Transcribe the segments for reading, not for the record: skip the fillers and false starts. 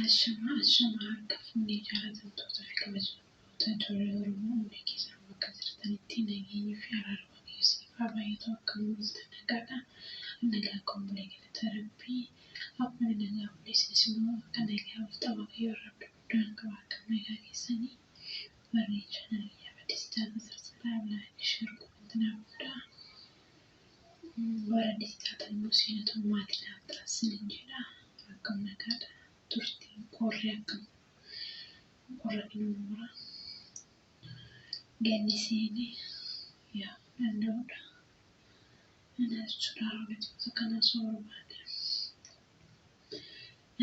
Ashama harka fuunee jaallatamtoota fi kabajamtoota ijoollee Oromoo umurii keessan bakka jirtanitti nageenyi fi araara Waaqayyoo isiniif haa baay'atu akka mul'atan nagaadhaan nagaa qombolee galata Rabbii akkuma nagaa buleessinis immoo akka nagaa walitti Waaqayyoo irraa guddaan qaba akka nagaa keessanii warri chaanalii yaabadis taata sarsaraa laayik share komentinaa guddaa warra disitaatan immoo seenatu maatiin haatarasin jedha akkam nagaadha turtii qorri akkam qorra kinumura gannisini ya danda'udha anas sudaraalee kana soorbaadha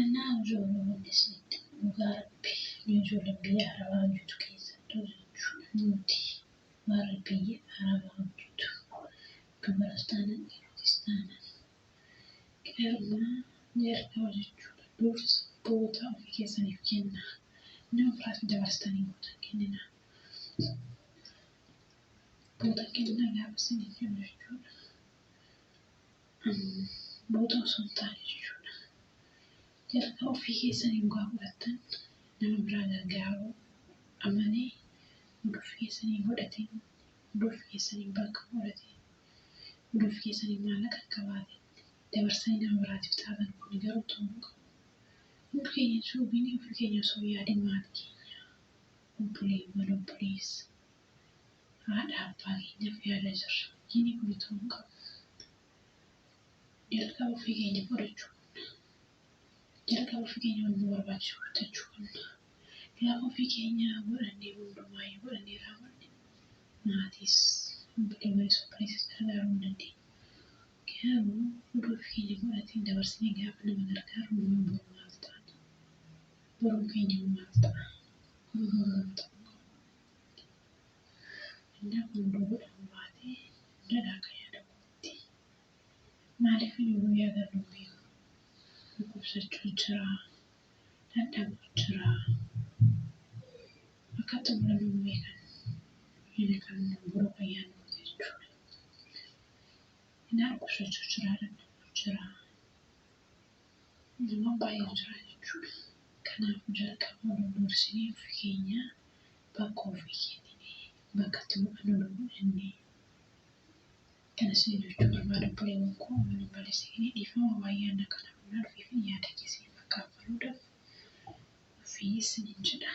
annaa ijoollee mugaarabbi ijoollee biyya arabaa hojjetu keessatti hojjechuu nuti warra biyya arabaa hojjetu dubartoota kiristaana qeerroo yeroo hojjechuudha dursa boota ofii keessaniif kenna nama biraatti dabarsitanii boota kennina boota kenna gaafa isiniif jechuudha boota osoo hin taane jechuudha yeroo ofii keessanii mugaa godhatan nama biraa gargaaruu amanee ofii keessanii godhatiin ofii keessanii bakka godhatiin ofii keessanii maallaqa qabaatiin dabarsanii nama biraatiif taatan kun garuu ta'uu qabu. Ofii keenya suubiin ofii keenya osoo yaadin maatii keenya obboleewwan obboleessa haadha abbaa keenyaaf yaada jirra. Inni kun ta'uu qabu. Jalqaba ofii keenya godhachuu qabna. Jalqaba ofii keenya wal barbaachisu godhachuu qabna. Gaafa ofii keenya godhannee hundumaa godhannee raawwanne maatiis obboleewwanis obboleessas gargaaruu hin dandeenya. Garuu ofii keenya godhatiin dabarsinee gaafa nama gargaaru nama boru maal taana? Boruun keenya maal ta'a? Kun boruun ta'uu qabu. Inni kun godhamu baatee dadhaa kan yaadamutti. Maaliif guyyaa garuu beeku? Dhukkubsachuu jira, dadhabuu jira. Akkatti mul'anuu beekan. Inni kan boru kan yaadamu jechuudha. Inni dhukkubsachuu jira, dadhabuu jira. Nama baay'ee jira jechuudha. Kanaaf jalqaba dursinee ofii keenya bakka ofii keenyaa bakka itti boqonnuu dandeenye. Kana isin jechuun barbaada obboleewwan koo mana balleessinee dhiifama baay'ee akka namoonni dhufee fi yaada keessanii fakkaafaluudhaaf ofii isiniin jedha.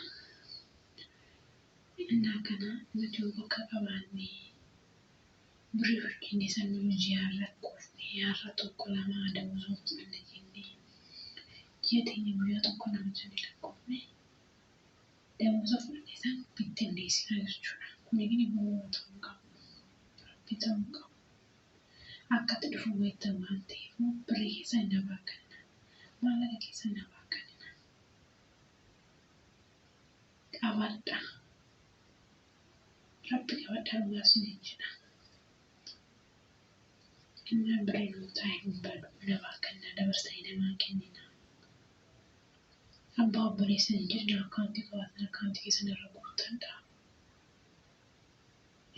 Innaa kana nuti bakka qabaannee birii hojjennee sammuu hojii har'a quufnee har'a tokko lama adamsuu qabna jennee jeetanii guyyaa tokko lama jennee lakkoofne damuusa fudhannee san bittinnee sinaa jechuudha. Kun eegni booroo ta'uu qabu. Rabbi ta'uu qabu. Akkatti dhufu wayita waan ta'eef birii keessa hin abaakanina. Maallaqa keessa hin abaakanina. Qabadha. Rabbi qabadha dhugaa isiniin jedha. Inni birii nuu taa'ee hin badu abaakanina dabarsanii namaa kennina. Abbaa obboleessa hin jedhina akkaantii qabaatan akkaantii keessan irra guutadha.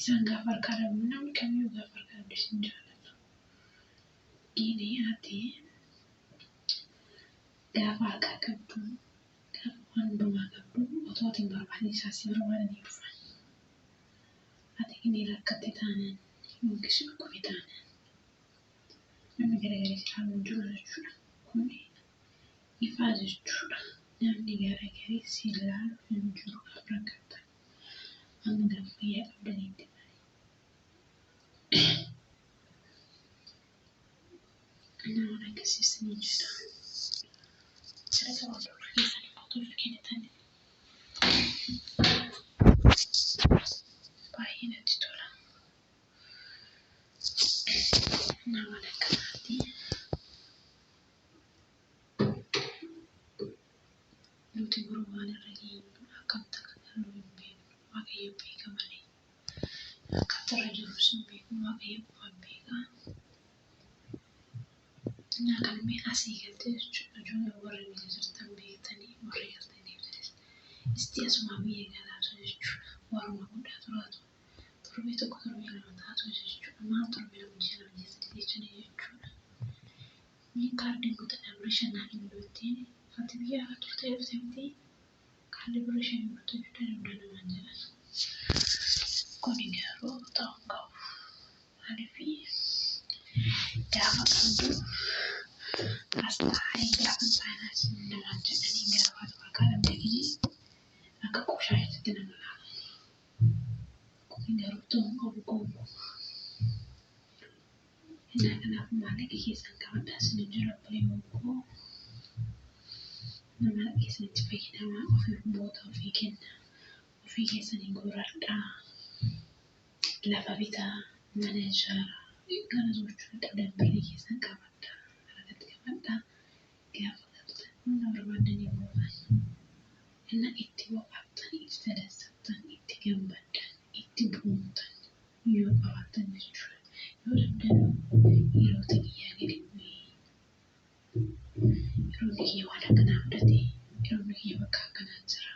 Isaan gaafa harkaa dhabu namni kamiyyuu gaafa harkaa dhabu isin jaallatu. Gini ati gaafa harkaa qabdu gaafa waan hundumaa qabdu otoo ati hin barbaadin isaas si barbaadanii dhufan. Ati gini rakkate taanan yookiis dhukkube taanan namni garagalee si ilaalu hin jiru jechuudha. Kuni ifaa jechuudha. Namni garagalee si ilaalu hin jiru gaafa rakkatan. Amma gaafa fayyaa qabdaniitti nama akkasiisanii jira. Jalqaba ofii keessanii footoo ofii kennitanii baay'ee natti tola. Nama akkanaati. Nuti boruu waan irra geenyu akkamitti akka galuu hin beeknu Waaqayyo beeka malee. Akkamitti irra jirus hin beeknu Waaqayyo qofa beeka. Innaa kanamee asii galtee jechuudha. Ijoollee warra biyya jirtan beektanii warra galtanii jirtan. Isti asumaa biyya galaatu jechuudha. Warra guddaa turaatu. Torbee tokko torbee lama taatu jechuudha. Maal torbee lama ji'a lama ji'a sadii jechuudha. Ni kaardiin kutaa dabra shanaa hin beektiin. Ati biyya turte dhufteetti calibration gochuu danda'u manjala. Kuni garuu ta'uu qabu. Maaliifi gaafa qabdu asxaa gaafa faayinaans namaan jedhanii gaafa bakka dhabdanii akka qoshaa'itti nama laala. Kuni garuu ta'uu qabu qabu. Kanaaf maallaqa keessan qabadhaa isin jira buleewwoo nama keessanitti fayyadamaa ofii boota ofii kenna ofii keessanii guuradhaa lafa bitaa mana ijaaraa kana sochuu dadhabbii keessan qabadhaa harkatti qabadhaa gaafa galtan hunda barbaadanii boobaan inni itti boqotan itti tadassatan itti gammaddan itti boontan yoo qabaatan jechuudha. Yoo danda'u yeroo ta'iyyaa gadi bu'ee yeroo biyya waan akkanaa fudhatee yeroo biyya bakka akkanaa jira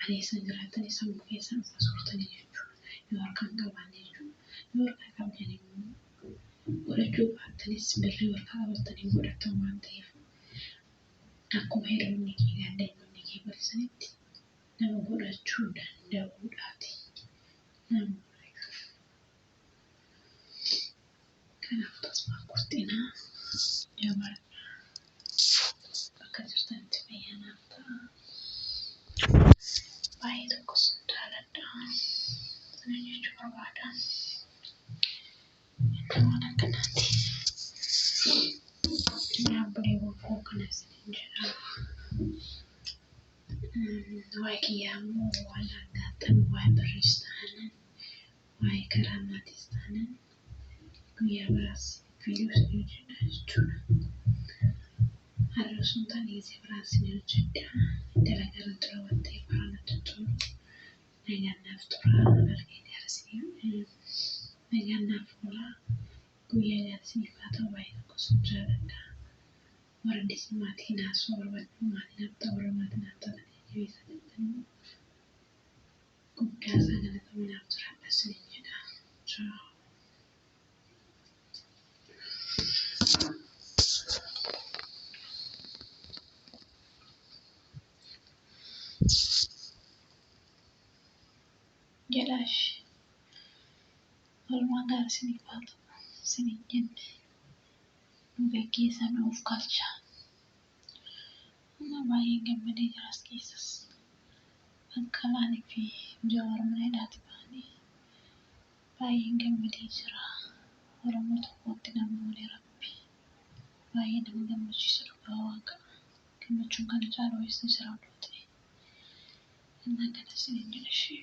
ani eessa jiraatan sammuu keessan uffata soortanii jechuudha. Yoo harkaan qabaanne jechuudha. Yoo harkaa qabdan immoo godhachuu baattanis birrii harkaa qabatanii godhatan waan ta'eef akkuma hiriyoonni kee gaaddanyyoonni kee barsiisanitti nama godhachuu danda'uudhaati. Nama kanaaf tasbaa kurtinaa jabaadhaa bakka jirtanitti fayyanaaf ta'a. Baay'ee tokkos jaaladhaa sana jechuu barbaada. Waan akkanaati. Dhaabbileewwan koo kanas jedha. Waa'ee kiyyaa immoo waan argattan waa'ee barrees ta'anan waa'ee karaamaatis ta'anan guyyaa biraas viidiyoos ni hojjedha jechuudha. Har'a sun taane gisee biraas ni hojjedha. Dalagaa irratti waan ta'eef har'a natti tolu. Nagaan tura argee gaarsiin nagaan oola. Guyyaa gaarsiin faata waa'ee tokkos jaaladha. Warra disii maatii naasoo barbaadu maatii nafta warra maatii nafta jabeessa jettanii guddaa isaa galata manaaf jiraadha isin jedha. Ciao. Jelash walumaa gala isinii faatu isinii jenne nu gaggeessan of galcha. Amma baay'ee gammadee jiras keessas akka laanii fi jawaar mana hidhaatti ba'anii baay'ee gammadee jira. Oromoo tokkotti gammadee rabbi baay'ee nama gammachiisu dhugaa waaqa gammachuun kana caalaa wayisa jira hunduu ta'e. Innaa kana isin jedhashee.